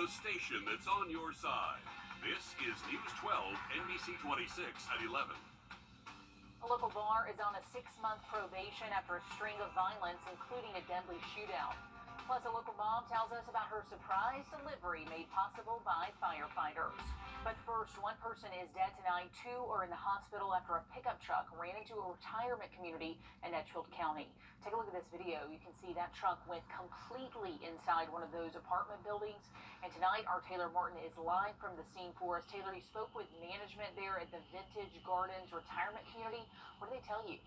the station that's on your side. This is News 12, NBC 26 at 11. A local bar is on a 6-month probation after a string of violence, including a deadly shootout. Plus, a local mom tells us about her surprise delivery made possible by firefighters. But first, one person is dead tonight. 2 are in the hospital after a pickup truck ran into a retirement community in Edgefield County. Take a look at this video. You can see that truck went completely inside one of those apartment buildings. And tonight, our Taylor Martin is live from the scene for us. Taylor, you spoke with management there at the Vintage Gardens retirement community. What did they tell you?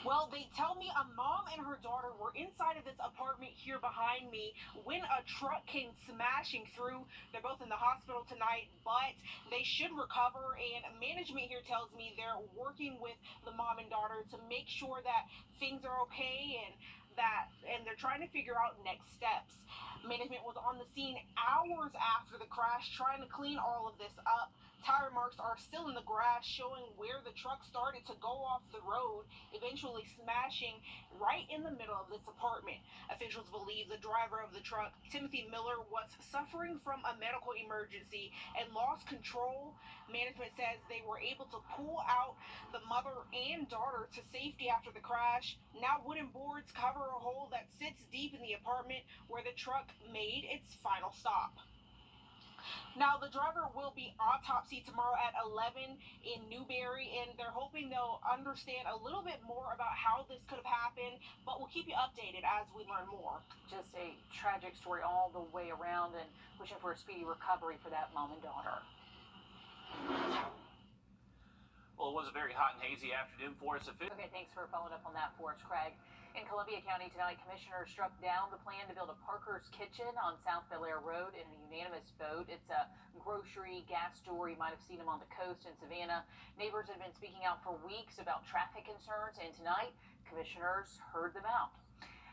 Well, they tell me a mom and her daughter were inside of this apartment here behind me when a truck came smashing through. They're both in the hospital tonight, but they should recover. And management here tells me they're working with the mom and daughter to make sure that things are okay and they're trying to figure out next steps. Management was on the scene hours after the crash, trying to clean all of this up. Tire marks are still in the grass, showing where the truck started to go off the road, eventually smashing right in the middle of this apartment. Officials believe the driver of the truck, Timothy Miller, was suffering from a medical emergency and lost control. Management says they were able to pull out the mother and daughter to safety after the crash. Now wooden boards cover a hole that sits deep in the apartment where the truck made its final stop. Now, the driver will be autopsied tomorrow at 11 in Newberry, and they're hoping they'll understand a little bit more about how this could have happened, but we'll keep you updated as we learn more. Just a tragic story all the way around, and wishing for a speedy recovery for that mom and daughter. Well, it was a very hot and hazy afternoon for us. Okay, thanks for following up on that for us, Craig. In Columbia County tonight, commissioners struck down the plan to build a Parker's Kitchen on South Bel Air Road in a unanimous vote. It's a grocery, gas store. You might have seen them on the coast in Savannah. Neighbors have been speaking out for weeks about traffic concerns, and tonight, commissioners heard them out.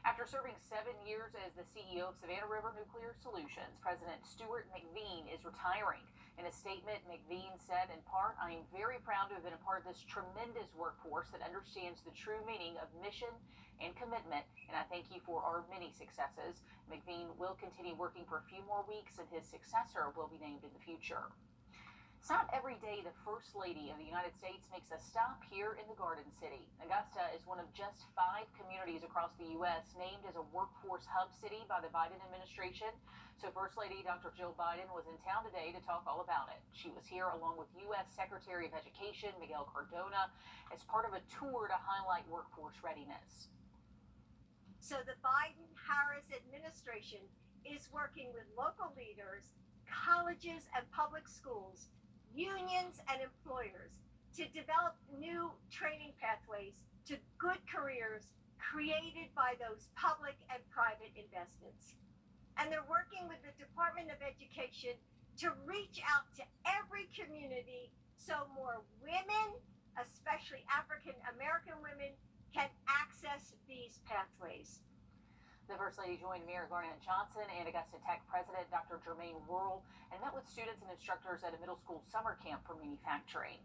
After serving 7 years as the CEO of Savannah River Nuclear Solutions, President Stuart McVean is retiring. In a statement, McVean said, in part, "I am very proud to have been a part of this tremendous workforce that understands the true meaning of mission and commitment, and I thank you for our many successes." McVean will continue working for a few more weeks, and his successor will be named in the future. It's not every day the First Lady of the United States makes a stop here in the Garden City. Augusta is one of just 5 communities across the U.S. named as a workforce hub city by the Biden administration. So First Lady Dr. Jill Biden was in town today to talk all about it. She was here along with U.S. Secretary of Education Miguel Cardona as part of a tour to highlight workforce readiness. So the Biden-Harris administration is working with local leaders, colleges and public schools, unions and employers to develop new training pathways to good careers created by those public and private investments. And they're working with the Department of Education to reach out to every community so more women, especially African American women, can access these pathways. The First Lady joined Mayor Garnett Johnson and Augusta Tech President Dr. Jermaine Worrell and met with students and instructors at a middle school summer camp for manufacturing.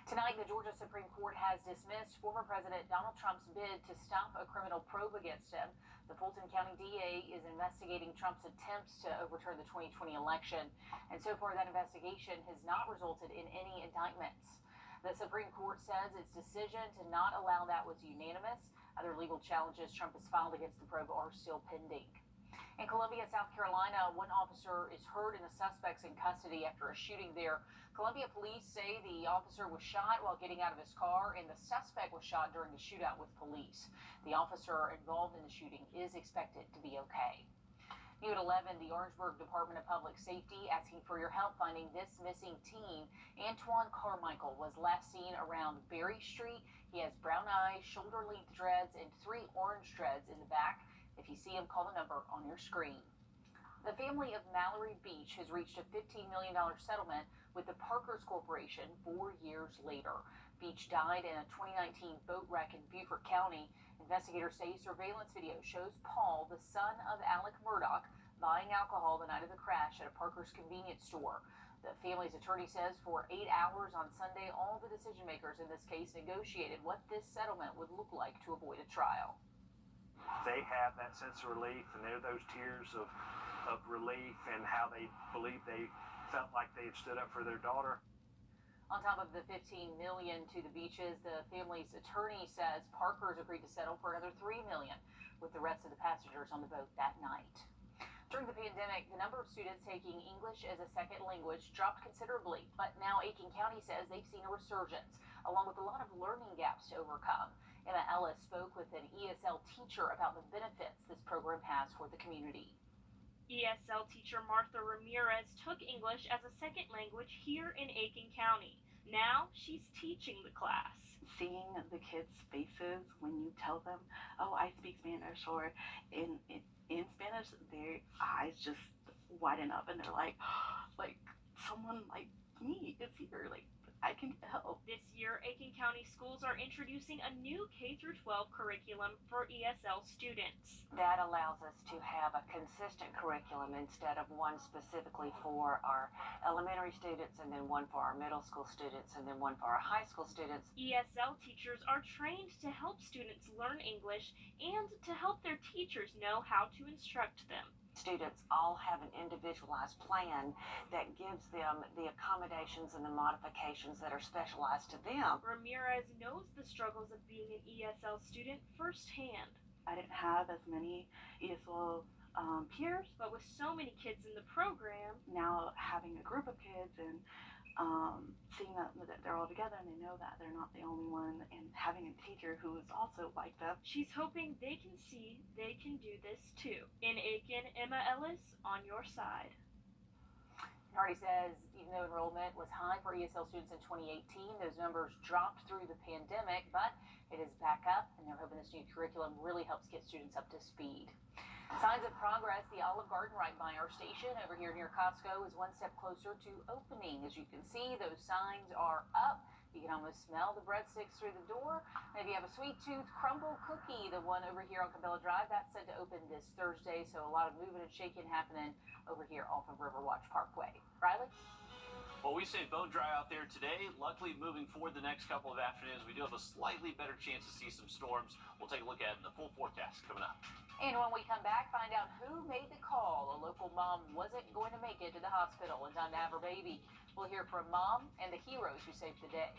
Tonight, the Georgia Supreme Court has dismissed former President Donald Trump's bid to stop a criminal probe against him. The Fulton County DA is investigating Trump's attempts to overturn the 2020 election, and so far that investigation has not resulted in any indictments. The Supreme Court says its decision to not allow that was unanimous. Other legal challenges Trump has filed against the probe are still pending. In Columbia, South Carolina, one officer is heard and the suspect's in custody after a shooting there. Columbia police say the officer was shot while getting out of his car, and the suspect was shot during the shootout with police. The officer involved in the shooting is expected to be okay. New at 11, the Orangeburg Department of Public Safety asking for your help finding this missing teen. Antoine Carmichael was last seen around Berry Street. He has brown eyes, shoulder-length dreads, and 3 orange dreads in the back. If you see him, call the number on your screen. The family of Mallory Beach has reached a $15 million settlement with the Parkers Corporation 4 years later. Beach died in a 2019 boat wreck in Beaufort County. Investigators say surveillance video shows Paul, the son of Alec Murdoch, buying alcohol the night of the crash at a Parker's convenience store. The family's attorney says for 8 hours on Sunday, all the decision makers in this case negotiated what this settlement would look like to avoid a trial. they have that sense of relief, and they're those tears of relief and how they believe they felt like they had stood up for their daughter. On top of the $15 million to the beaches, the family's attorney says Parker's agreed to settle for another $3 million with the rest of the passengers on the boat that night. During the pandemic, the number of students taking English as a second language dropped considerably, but now Aiken County says they've seen a resurgence, along with a lot of learning gaps to overcome. Emma Ellis spoke with an ESL teacher about the benefits this program has for the community. ESL teacher Martha Ramirez took English as a second language here in Aiken County. Now she's teaching the class. Seeing the kids' faces when you tell them, oh, I speak Spanish, or in Spanish, their eyes just widen up and they're like someone like me is here, like I can help. This year, Aiken County schools are introducing a new K-12 curriculum for ESL students. That allows us to have a consistent curriculum instead of one specifically for our elementary students and then one for our middle school students and then one for our high school students. ESL teachers are trained to help students learn English and to help their teachers know how to instruct them. Students all have an individualized plan that gives them the accommodations and the modifications that are specialized to them. Ramirez knows the struggles of being an ESL student firsthand. I didn't have as many ESL peers, but with so many kids in the program, now having a group of kids and seeing that they're all together and they know that they're not the only one, and having a teacher who is also like them. She's hoping they can see they can do this too. In Aiken, Emma Ellis on your side. Hardy says even though enrollment was high for ESL students in 2018, those numbers dropped through the pandemic, but it is back up, and they're hoping this new curriculum really helps get students up to speed. Signs of progress. The Olive Garden right by our station over here near Costco is one step closer to opening. As you can see, those signs are up. You can almost smell the breadsticks through the door. And if you have a sweet tooth crumble cookie, the one over here on Cabela Drive, that's set to open this Thursday. So a lot of moving and shaking happening over here off of Riverwatch Parkway. Riley? Well, we stayed bone dry out there today. Luckily, moving forward the next couple of afternoons, we do have a slightly better chance to see some storms. We'll take a look at it in the full forecast coming up. And when we come back, find out who made the call. A local mom wasn't going to make it to the hospital in time to have her baby. We'll hear from mom and the heroes who saved the day.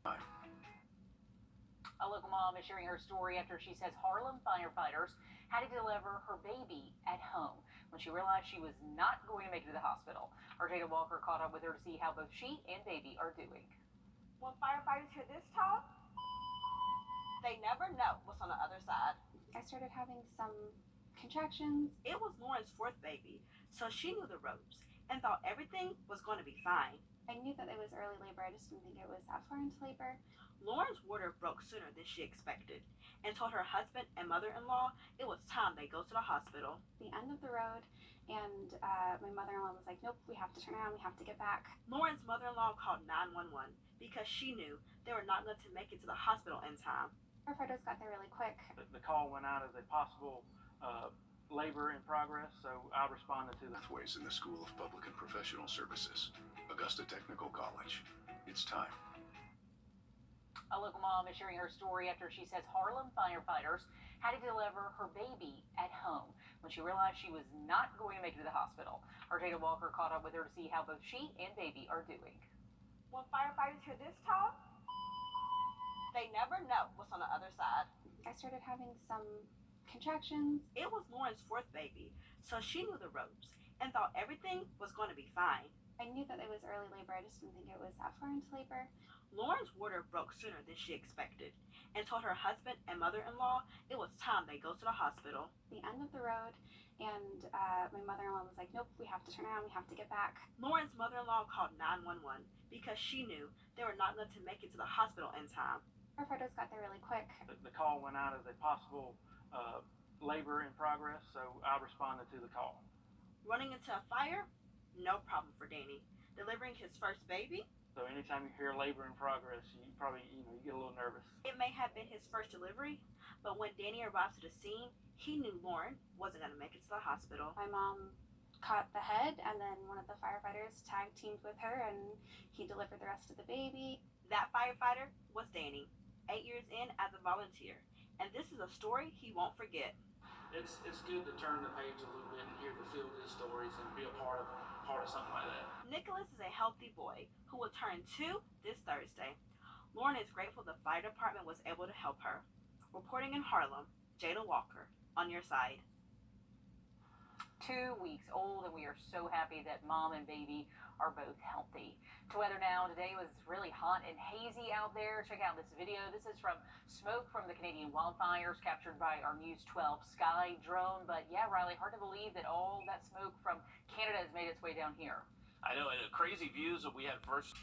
A local mom is sharing her story after she says Harlem firefighters had to deliver her baby at home when she realized she was not going to make it to the hospital. Our Jada Walker caught up with her to see how both she and baby are doing. When firefighters hear this talk, they never know what's on the other side. I started having some contractions. It was Lauren's fourth baby, so she knew the ropes and thought everything was going to be fine. I knew that it was early labor. I just didn't think it was that far into labor. Lauren's water broke sooner than she expected and told her husband and mother-in-law it was time they go to the hospital. The end of the road, and my mother-in-law was like, nope, we have to turn around, we have to get back. Lauren's mother-in-law called 911 because she knew they were not going to make it to the hospital in time. Firefighters got there really quick. The call went out as a possible labor in progress, so I responded to the Pathways in the School of Public and Professional Services, Augusta Technical College. It's time. A local mom is sharing her story after she says Harlem firefighters had to deliver her baby at home when she realized she was not going to make it to the hospital. Our Jada Walker caught up with her to see how both she and baby are doing. When firefighters hear this talk, they never know what's on the other side. I started having some contractions. It was Lauren's fourth baby, so she knew the ropes and thought everything was going to be fine. I knew that it was early labor. I just didn't think it was that far into labor. Lauren's water broke sooner than she expected and told her husband and mother-in-law it was time they go to the hospital. The end of the road, and my mother-in-law was like, nope, we have to turn around, we have to get back. Lauren's mother-in-law called 911 because she knew they were not going to make it to the hospital in time. Firefighters got there really quick. The call went out as a possible labor in progress, so I responded to the call. Running into a fire? No problem for Danny. Delivering his first baby? So anytime you hear labor in progress, you probably, you get a little nervous. It may have been his first delivery, but when Danny arrived to the scene, he knew Lauren wasn't going to make it to the hospital. My mom caught the head, and then one of the firefighters tag teamed with her, and he delivered the rest of the baby. That firefighter was Danny, 8 years in as a volunteer, and this is a story he won't forget. It's good to turn the page a little bit and hear the feel-good stories and be a part of something like that. Nicholas is a healthy boy who will turn 2 this Thursday. Lauren is grateful the fire department was able to help her. Reporting in Harlem, Jada Walker, on your side. 2 weeks old, and we are so happy that mom and baby are both healthy. To weather now, today was really hot and hazy out there. Check out this video. This is from smoke from the Canadian wildfires captured by our News 12 Sky drone. But yeah, Riley, hard to believe that all that smoke from Canada has made its way down here. I know, and crazy views that we had first.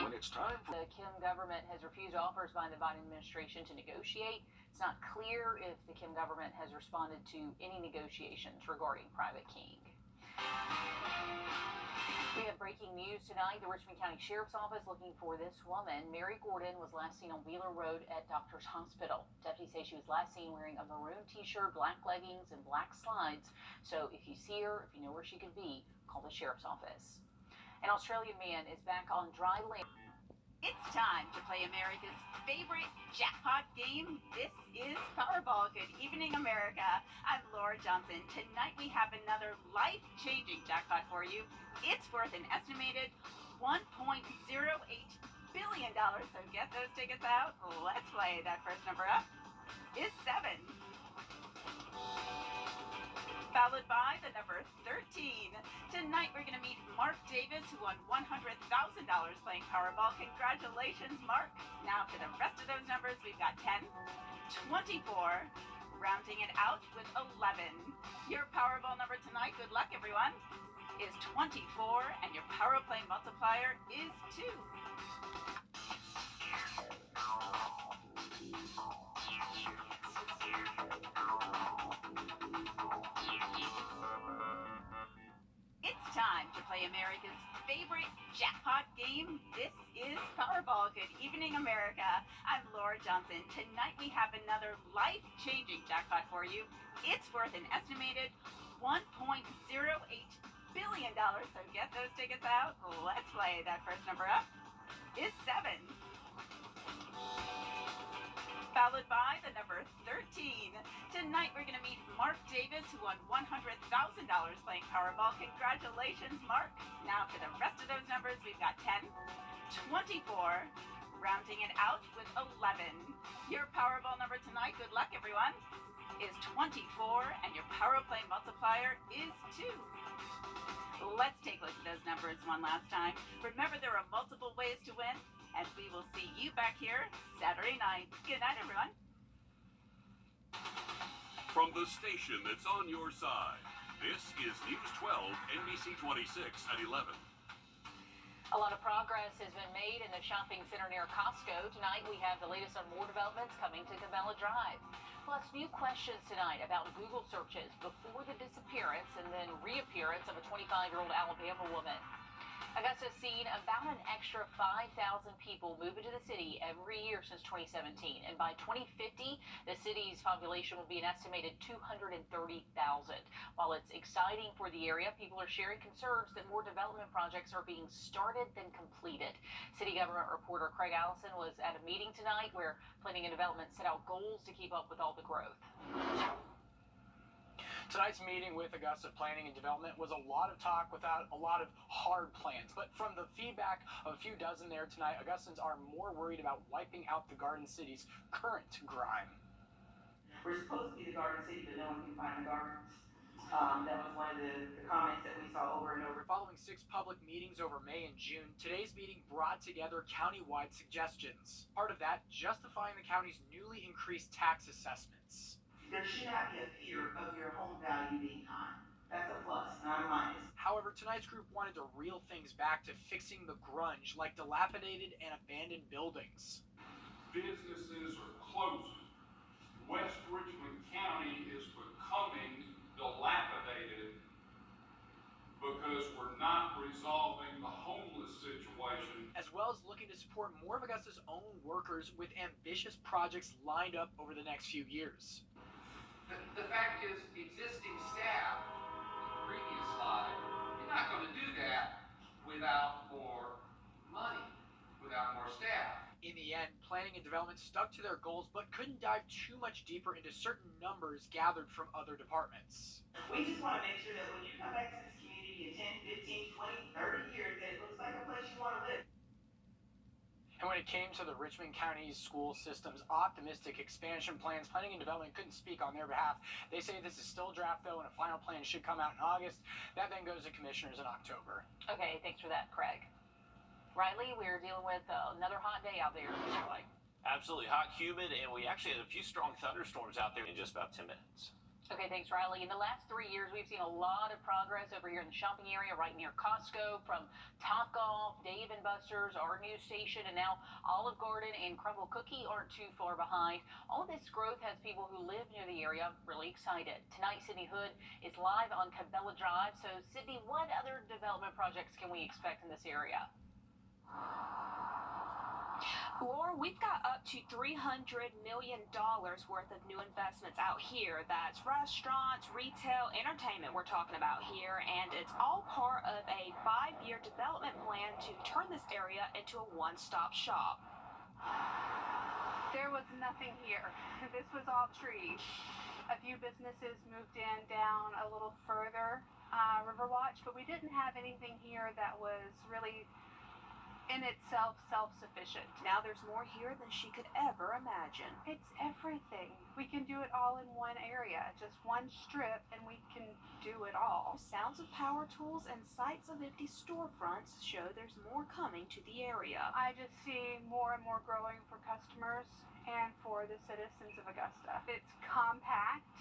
When it's time for The Kim government has refused offers by the Biden administration to negotiate. It's not clear if the Kim government has responded to any negotiations regarding Private King. We have breaking news tonight. The Richmond County Sheriff's Office looking for this woman. Mary Gordon was last seen on Wheeler Road at Doctor's Hospital. Deputies say she was last seen wearing a maroon t-shirt, black leggings, and black slides. So if you see her, if you know where she could be, call the Sheriff's Office. An Australian man is back on dry land. It's time to play America's favorite jackpot game. This is Powerball. Good evening, America. I'm Laura Johnson. Tonight we have another life-changing jackpot for you. It's worth an estimated $1.08 billion. So get those tickets out. Let's play. That first number up is 7. Followed by the number 13. Tonight we're going to meet Mark Davis, who won $100,000 playing Powerball. Congratulations, Mark. Now for the rest of those numbers, we've got 10, 24, rounding it out with 11. Your Powerball number tonight, good luck everyone, is 24, and your Power Play multiplier is 2. It's time to play America's favorite jackpot game. This is Powerball. Good evening, America. I'm Laura Johnson. Tonight we have another life-changing jackpot for you. It's worth an estimated $1.08 billion. So get those tickets out. Let's play. That first number up is 7. Followed by the number 13. Tonight we're going to meet Mark Davis, who won $100,000 playing Powerball. Congratulations, Mark. Now for the rest of those numbers, we've got 10, 24, rounding it out with 11. Your Powerball number tonight, good luck everyone, is 24, and your Power Play multiplier is 2. Let's take a look at those numbers one last time. Remember, there are multiple ways to win, and we will see you back here Saturday night. Good night, everyone. From the station that's on your side, this is News 12 NBC 26 at 11. A lot of progress has been made in the shopping center near Costco. Tonight we have the latest on more developments coming to Cabela Drive. Plus, new questions tonight about Google searches before the disappearance and then reappearance of a 25-year-old Alabama woman. Augusta's seen about an extra 5,000 people move into the city every year since 2017. And by 2050, the city's population will be an estimated 230,000. While it's exciting for the area, people are sharing concerns that more development projects are being started than completed. City government reporter Craig Allison was at a meeting tonight where Planning and Development set out goals to keep up with all the growth. Tonight's meeting with Augusta Planning and Development was a lot of talk without a lot of hard plans. But from the feedback of a few dozen there tonight, Augustans are more worried about wiping out the Garden City's current grime. We're supposed to be the Garden City, but no one can find the gardens. That was one of the comments that we saw over and over. Following 6 public meetings over May and June, today's meeting brought together county-wide suggestions. Part of that, justifying the county's newly increased tax assessments. There should not be a fear of your home value being high. That's a plus, not a minus. However, tonight's group wanted to reel things back to fixing the grunge, like dilapidated and abandoned buildings. Businesses are closing. West Richmond County is becoming dilapidated because we're not resolving the homeless situation. As well as looking to support more of Augusta's own workers with ambitious projects lined up over the next few years. The fact is, existing staff, previous slide, you're not going to do that without more money, without more staff. In the end, planning and development stuck to their goals but couldn't dive too much deeper into certain numbers gathered from other departments. We just want to make sure that when you come back to this community in 10, 15, 20, 30 years, that it looks like a place you want to live. And when it came to the Richmond County school system's optimistic expansion plans, planning and development couldn't speak on their behalf. They say this is still a draft, though, and a final plan should come out in August. That then goes to commissioners in October. Okay, thanks for that, Craig. Riley, we're dealing with another hot day out there. Like. Absolutely hot, humid, and we actually had a few strong thunderstorms out there in just about 10 minutes. Okay, thanks, Riley. In the last 3 years, we've seen a lot of progress over here in the shopping area right near Costco, from Topgolf, Dave & Buster's, our news station, and now Olive Garden and Crumble Cookie aren't too far behind. All this growth has people who live near the area really excited. Tonight, Sydney Hood is live on Cabela Drive. So, Sydney, what other development projects can we expect in this area? Laura, we've got up to $300 million worth of new investments out here. That's restaurants, retail, entertainment we're talking about here, and it's all part of a 5-year development plan to turn this area into a one-stop shop. There was nothing here. This was all trees. A few businesses moved in down a little further, Riverwatch, but we didn't have anything here that was really in itself self-sufficient. Now there's more here than she could ever imagine. It's everything. We can do it all in one area, just one strip, and we can do it all. Sounds of power tools and sights of empty storefronts show there's more coming to the area. I just see more and more growing for customers and for the citizens of Augusta. It's compact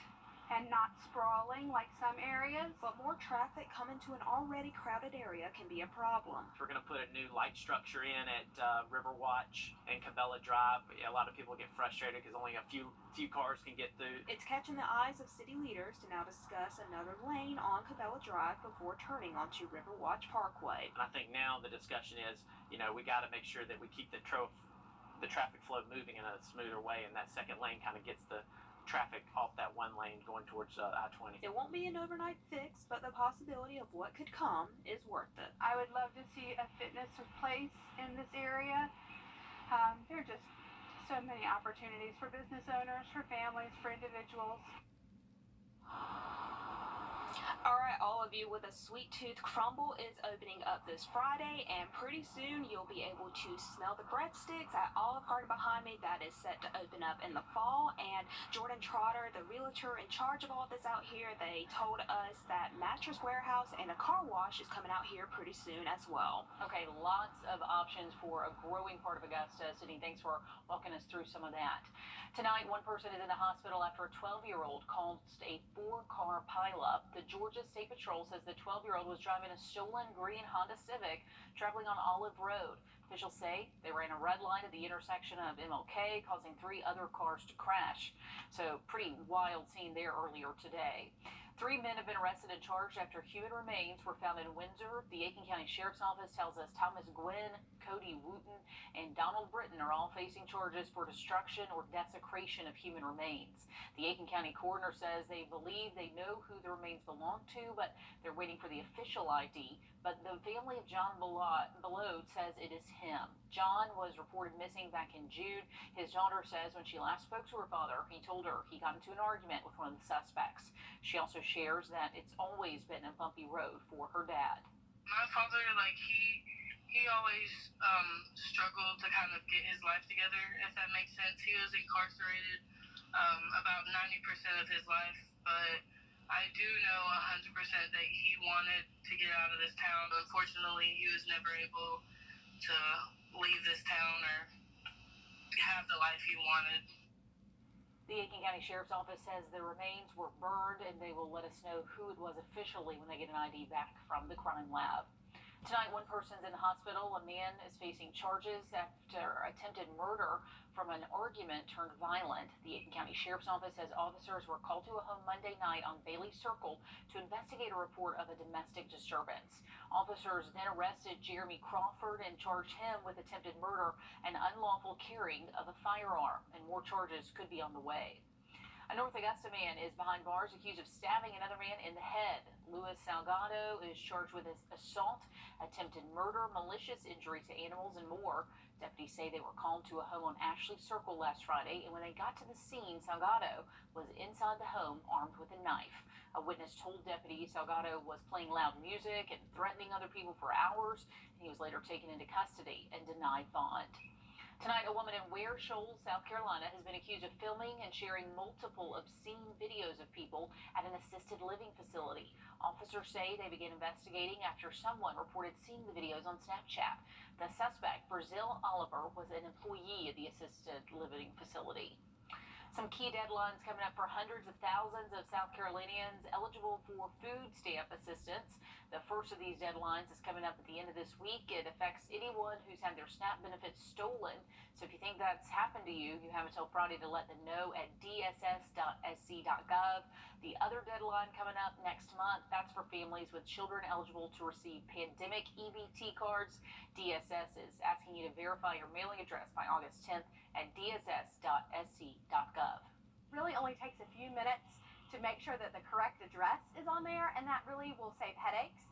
and not sprawling like some areas. But more traffic coming to an already crowded area can be a problem. We're going to put a new light structure in at Riverwatch and Cabela Drive. A lot of people get frustrated because only a few cars can get through. It's catching the eyes of city leaders to now discuss another lane on Cabela Drive before turning onto Riverwatch Parkway. And I think now the discussion is, we got to make sure that we keep the traffic flow moving in a smoother way, and that second lane kind of gets the traffic off that one lane going towards I-20. It won't be an overnight fix, but the possibility of what could come is worth it. I would love to see a fitness place in this area. There are just so many opportunities for business owners, for families, for individuals. All right, all of you with a sweet tooth, Crumble is opening up this Friday, and pretty soon you'll be able to smell the breadsticks at Olive Garden behind me. That is set to open up in the fall, and Jordan Trotter, the realtor in charge of all this out here, they told us that Mattress Warehouse and a car wash is coming out here pretty soon as well. Okay, lots of options for a growing part of Augusta. Sydney, thanks for walking us through some of that. Tonight, one person is in the hospital after a 12-year-old caused a 4-car pileup. The Georgia State Patrol says the 12-year-old was driving a stolen green Honda Civic traveling on Olive Road. Officials say they ran a red light at the intersection of MLK, causing 3 other cars to crash. So pretty wild scene there earlier today. 3 men have been arrested and charged after human remains were found in Windsor. The Aiken County Sheriff's Office tells us Thomas Gwynn, Cody Wooten, and Donald Britton are all facing charges for destruction or desecration of human remains. The Aiken County coroner says they believe they know who the remains belong to, but they're waiting for the official ID. But the family of John Belode says it is him. John was reported missing back in June. His daughter says when she last spoke to her father, he told her he got into an argument with one of the suspects. She also shares that it's always been a bumpy road for her dad. My father, he always struggled to kind of get his life together, if that makes sense. He was incarcerated about 90% of his life, but I do know 100% that he wanted to get out of this town. Unfortunately, he was never able to leave this town or have the life he wanted. The Aiken County Sheriff's Office says the remains were burned, and they will let us know who it was officially when they get an ID back from the crime lab. Tonight, one person's in the hospital. A man is facing charges after attempted murder from an argument turned violent. The Aiken County Sheriff's Office says officers were called to a home Monday night on Bailey Circle to investigate a report of a domestic disturbance. Officers then arrested Jeremy Crawford and charged him with attempted murder and unlawful carrying of a firearm, and more charges could be on the way. A North Augusta man is behind bars accused of stabbing another man in the head. Luis Salgado is charged with assault, attempted murder, malicious injury to animals, and more. Deputies say they were called to a home on Ashley Circle last Friday, and when they got to the scene, Salgado was inside the home armed with a knife. A witness told deputies Salgado was playing loud music and threatening other people for hours. He was later taken into custody and denied bond. Tonight, a woman in Ware Shoals, South Carolina, has been accused of filming and sharing multiple obscene videos of people at an assisted living facility. Officers say they began investigating after someone reported seeing the videos on Snapchat. The suspect, Brazil Oliver, was an employee at the assisted living facility. Some key deadlines coming up for hundreds of thousands of South Carolinians eligible for food stamp assistance. The first of these deadlines is coming up at the end of this week. It affects anyone who's had their SNAP benefits stolen. So if you think that's happened to you, you have until Friday to let them know at dss.sc.gov. The other deadline coming up next month, that's for families with children eligible to receive pandemic EBT cards. DSS is asking you to verify your mailing address by August 10th at dss.sc.gov. Really only takes a few minutes to make sure that the correct address is on there, and that really will save headaches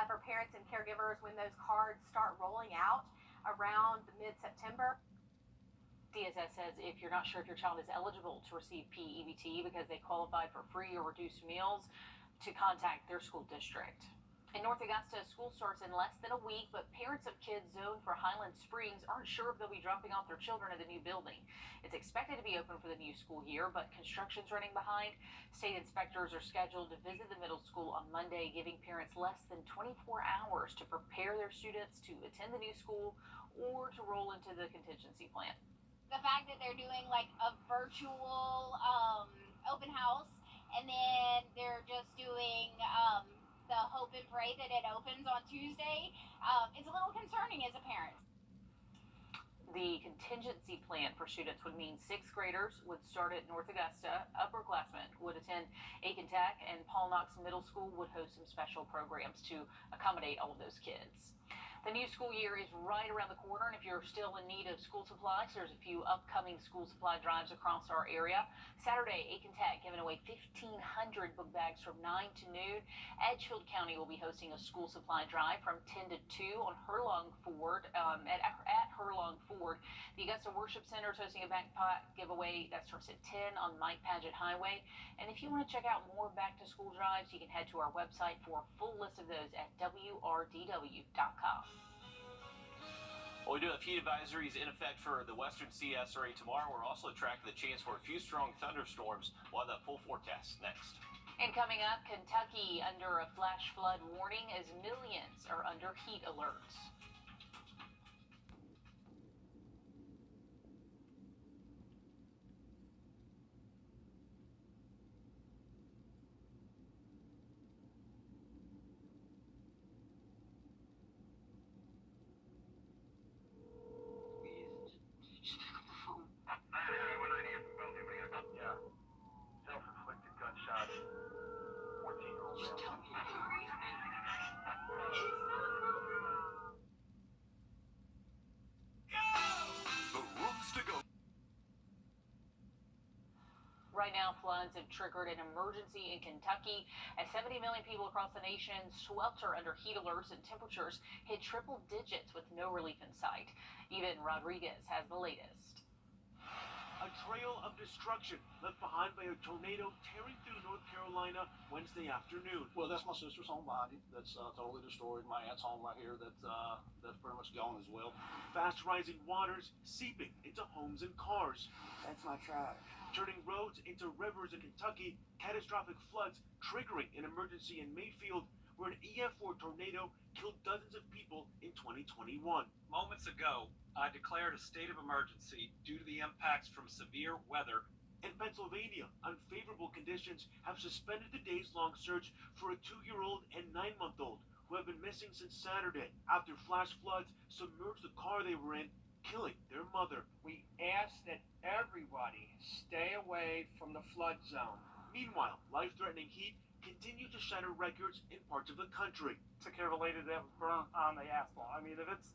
for parents and caregivers when those cards start rolling out around mid-September. DSS says if you're not sure if your child is eligible to receive PEBT because they qualified for free or reduced meals, to contact their school district. In North Augusta, school starts in less than a week, but parents of kids zoned for Highland Springs aren't sure if they'll be dropping off their children at the new building. It's expected to be open for the new school year, but construction's running behind. State inspectors are scheduled to visit the middle school on Monday, giving parents less than 24 hours to prepare their students to attend the new school or to roll into the contingency plan. The fact that they're doing like a virtual open house, and then they're just doing the hope and pray that it opens on Tuesday, is a little concerning as a parent. The contingency plan for students would mean sixth graders would start at North Augusta, upperclassmen would attend Aiken Tech, and Paul Knox Middle School would host some special programs to accommodate all of those kids. The new school year is right around the corner, and if you're still in need of school supplies, there's a few upcoming school supply drives across our area. Saturday, Aiken Tech giving away 1,500 book bags from 9 to noon. Edgefield County will be hosting a school supply drive from 10 to 2 on Herlong Ford, at Herlong Ford. The Augusta Worship Center is hosting a backpack giveaway that starts at 10 on Mike Paget Highway. And if you want to check out more back-to-school drives, you can head to our website for a full list of those at wrdw.com. Well, we do have heat advisories in effect for the western CSRA tomorrow. We're also tracking the chance for a few strong thunderstorms. We'll have that full forecast next. And coming up, Kentucky under a flash flood warning as millions are under heat alerts. Self-inflicted gunshot. 14-year-old male. The rooms to go. Right now, floods have triggered an emergency in Kentucky as 70 million people across the nation swelter under heat alerts and temperatures hit triple digits with no relief in sight. Even Rodriguez has the latest. A trail of destruction left behind by a tornado tearing through North Carolina Wednesday afternoon. Well, that's my sister's home behind you. That's totally destroyed. My aunt's home right here. That's pretty much gone as well. Fast rising waters seeping into homes and cars. That's my truck. Turning roads into rivers in Kentucky. Catastrophic floods triggering an emergency in Mayfield, where an EF4 tornado killed dozens of people in 2021. Moments ago, I declared a state of emergency due to the impacts from severe weather. In Pennsylvania, unfavorable conditions have suspended the days-long search for a 2-year-old and 9-month-old who have been missing since Saturday after flash floods submerged the car they were in, killing their mother. We ask that everybody stay away from the flood zone. Meanwhile, life-threatening heat continue to shatter records in parts of the country. Took care of a lady that was burnt on the asphalt. I mean, if it's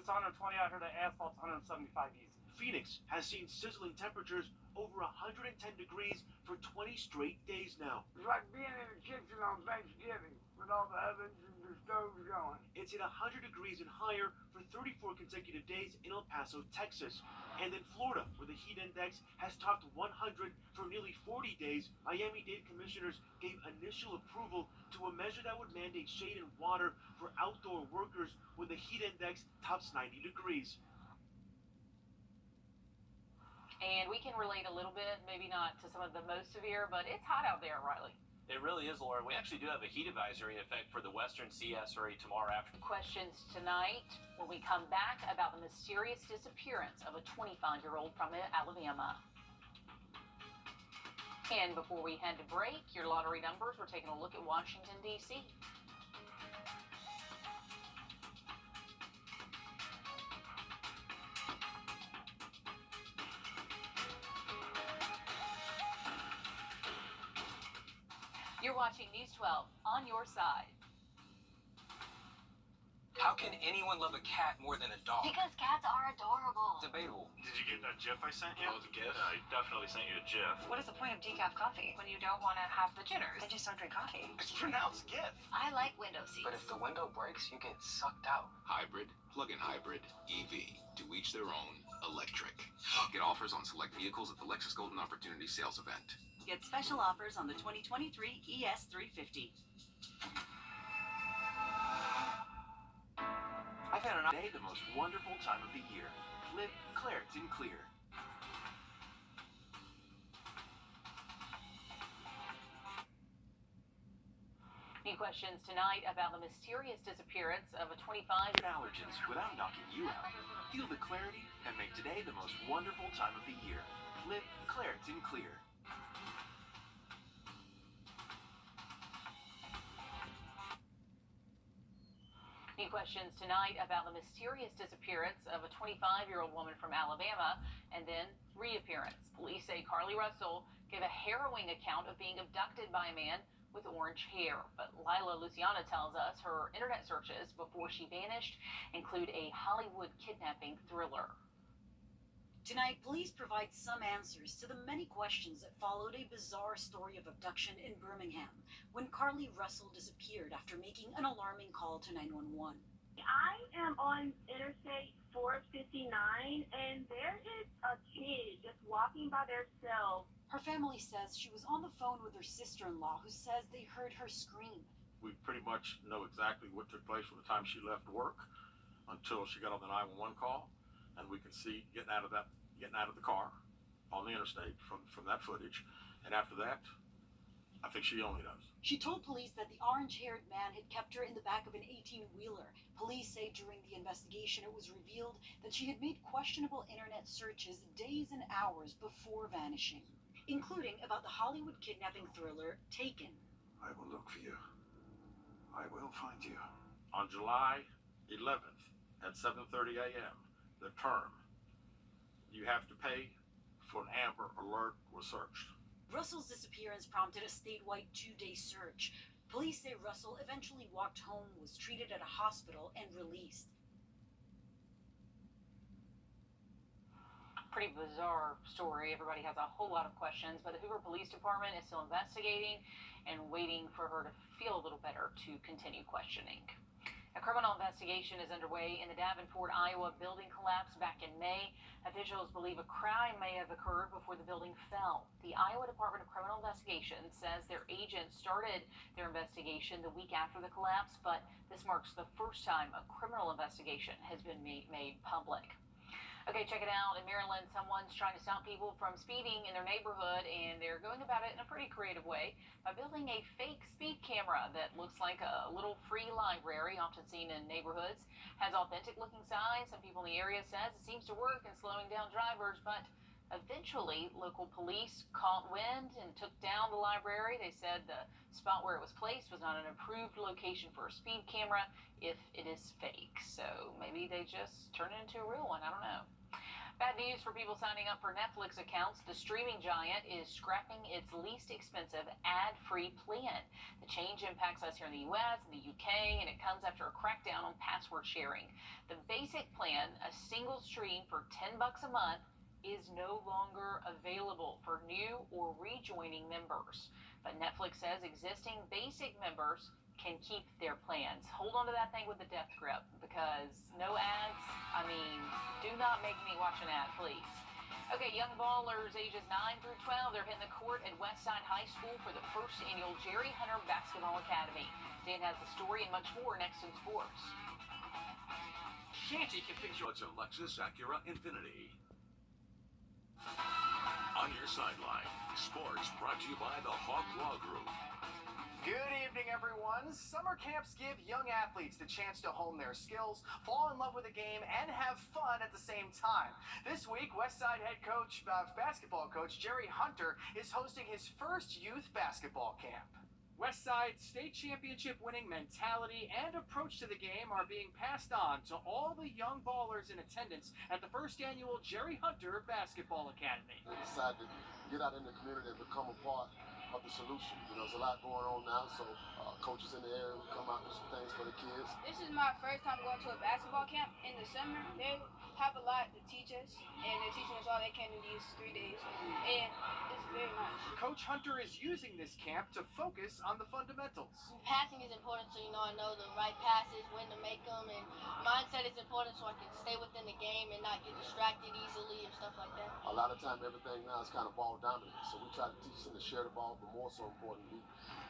120 out here, the asphalt's 175 easy. Phoenix has seen sizzling temperatures over 110 degrees for 20 straight days now. It's like being in the kitchen on Thanksgiving with all the ovens and the stoves going. It's hit 100 degrees and higher for 34 consecutive days in El Paso, Texas. And in Florida, where the heat index has topped 100 for nearly 40 days, Miami-Dade commissioners gave initial approval to a measure that would mandate shade and water for outdoor workers when the heat index tops 90 degrees. And we can relate a little bit, maybe not to some of the most severe, but it's hot out there, Riley. It really is, Laura. We actually do have a heat advisory in effect for the Western CS area tomorrow afternoon. Questions tonight when we come back about the mysterious disappearance of a 25-year-old from Alabama. And before we head to break, your lottery numbers, we're taking a look at Washington, D.C. You're watching News 12 on your side. How can anyone love a cat more than a dog? Because cats are adorable. Debatable. Did you get that GIF I sent you? Oh, the GIF? I definitely sent you a GIF. What is the point of decaf coffee when you don't want to have the jitters? Then just don't drink coffee. It's pronounced GIF. I like window seats. But if the window breaks, you get sucked out. Hybrid, plug-in hybrid, EV, to each their own, electric. Get offers on select vehicles at the Lexus Golden Opportunity Sales Event. Get special offers on the 2023 ES350. I've had an day the most wonderful time of the year. Live Claritin Clear. New questions tonight about the mysterious disappearance of a 25 allergens without knocking you out. Feel the clarity and make today the most wonderful time of the year. Live Claritin Clear. New questions tonight about the mysterious disappearance of a 25-year-old woman from Alabama and then reappearance. Police say Carly Russell gave a harrowing account of being abducted by a man with orange hair. But Lila Luciana tells us her internet searches before she vanished include a Hollywood kidnapping thriller. Tonight, police provide some answers to the many questions that followed a bizarre story of abduction in Birmingham when Carly Russell disappeared after making an alarming call to 911. I am on Interstate 459, and there is a kid just walking by themselves. Her family says she was on the phone with her sister-in-law, who says they heard her scream. We pretty much know exactly what took place from the time she left work until she got on the 911 call, and we can see getting out of the car on the interstate from that footage. And after that, I think she only knows. She told police that the orange-haired man had kept her in the back of an 18-wheeler. Police say during the investigation it was revealed that she had made questionable internet searches days and hours before vanishing, including about the Hollywood kidnapping thriller Taken. I will look for you. I will find you. On July 11th at 7:30 a.m., the term you have to pay for an Amber Alert was searched. Russell's disappearance prompted a statewide 2-day search. Police say Russell eventually walked home, was treated at a hospital, and released. Pretty bizarre story. Everybody has a whole lot of questions, but the Hoover Police Department is still investigating and waiting for her to feel a little better to continue questioning. A criminal investigation is underway in the Davenport, Iowa building collapse back in May. Officials believe a crime may have occurred before the building fell. The Iowa Department of Criminal Investigation says their agents started their investigation the week after the collapse, but this marks the first time a criminal investigation has been made public. Okay, check it out. In Maryland, someone's trying to stop people from speeding in their neighborhood, and they're going about it in a pretty creative way by building a fake speed camera that looks like a little free library, often seen in neighborhoods. Has authentic-looking signs. Some people in the area says it seems to work in slowing down drivers, but eventually, local police caught wind and took down the library. They said the spot where it was placed was not an approved location for a speed camera if it is fake. So maybe they just turn it into a real one. I don't know. Bad news for people signing up for Netflix accounts. The streaming giant is scrapping its least expensive ad-free plan. The change impacts us here in the U.S. and the U.K., and it comes after a crackdown on password sharing. The basic plan, a single stream for $10 a month, is no longer available for new or rejoining members. But Netflix says existing basic members can keep their plans. Hold on to that thing with the death grip, because no ads. I mean, do not make me watch an ad, please. Okay, young ballers ages 9 through 12, they're hitting the court at Westside High School for the first annual Jerry Hunter Basketball Academy. Dan has the story and much more next in sports. Shanty can fix your Lexus, Acura, Infinity. On your sideline, sports brought to you by the Hawk Law Group. Good evening, everyone. Summer camps give young athletes the chance to hone their skills, fall in love with the game, and have fun at the same time. This week, Westside head coach, basketball coach Jerry Hunter is hosting his first youth basketball camp. Westside's state championship winning mentality and approach to the game are being passed on to all the young ballers in attendance at the first annual Jerry Hunter Basketball Academy. We decided to get out in the community and become a part of the solution. You know, there's a lot going on now, so coaches in the area, we come out with some things for the kids. This is my first time going to a basketball camp in the summer. They have a lot to teach us, and they're teaching us all they can in these 3 days, and it's very nice. Coach Hunter is using this camp to focus on the fundamentals. Passing is important, so I know the right passes, when to make them, and mindset is important so I can stay within the game and not get distracted easily and stuff like that. A lot of time, everything now is kind of ball dominant, so we try to teach them to share the ball, but more so importantly,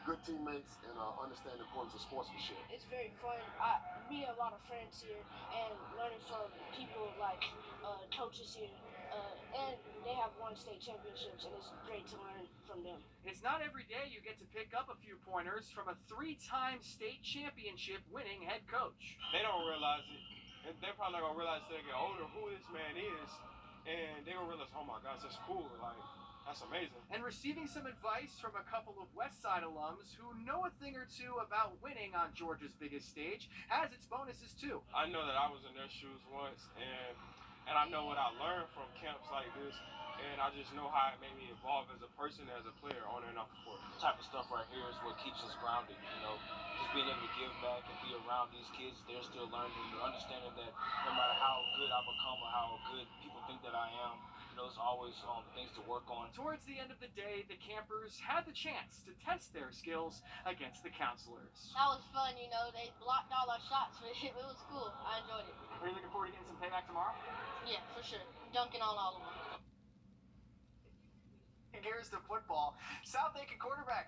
good teammates and understand the importance of sportsmanship. It's very fun. I meet a lot of friends here and learning from people like coaches here, and they have won state championships, and it's great to learn from them. It's not every day you get to pick up a few pointers from a 3-time state championship winning head coach. They don't realize it, and they're probably not gonna realize till they get older who this man is, and they gonna realize, oh my gosh, that's cool, like, that's amazing. And receiving some advice from a couple of Westside alums who know a thing or two about winning on Georgia's biggest stage has its bonuses too. I know that I was in their shoes once, and I know what I learned from camps like this, and I just know how it made me evolve as a person, as a player, on and off the court. This type of stuff right here is what keeps us grounded, you know, just being able to give back and be around these kids. They're still learning, understanding that no matter how good I become or how good people think that I am, there's always things to work on. Towards the end of the day, the campers had the chance to test their skills against the counselors. That was fun, you know, they blocked all our shots, but it was cool. I enjoyed it. Are you looking forward to getting some payback tomorrow? Yeah, for sure. Dunking on all of them. Gears to football. South Aiken quarterback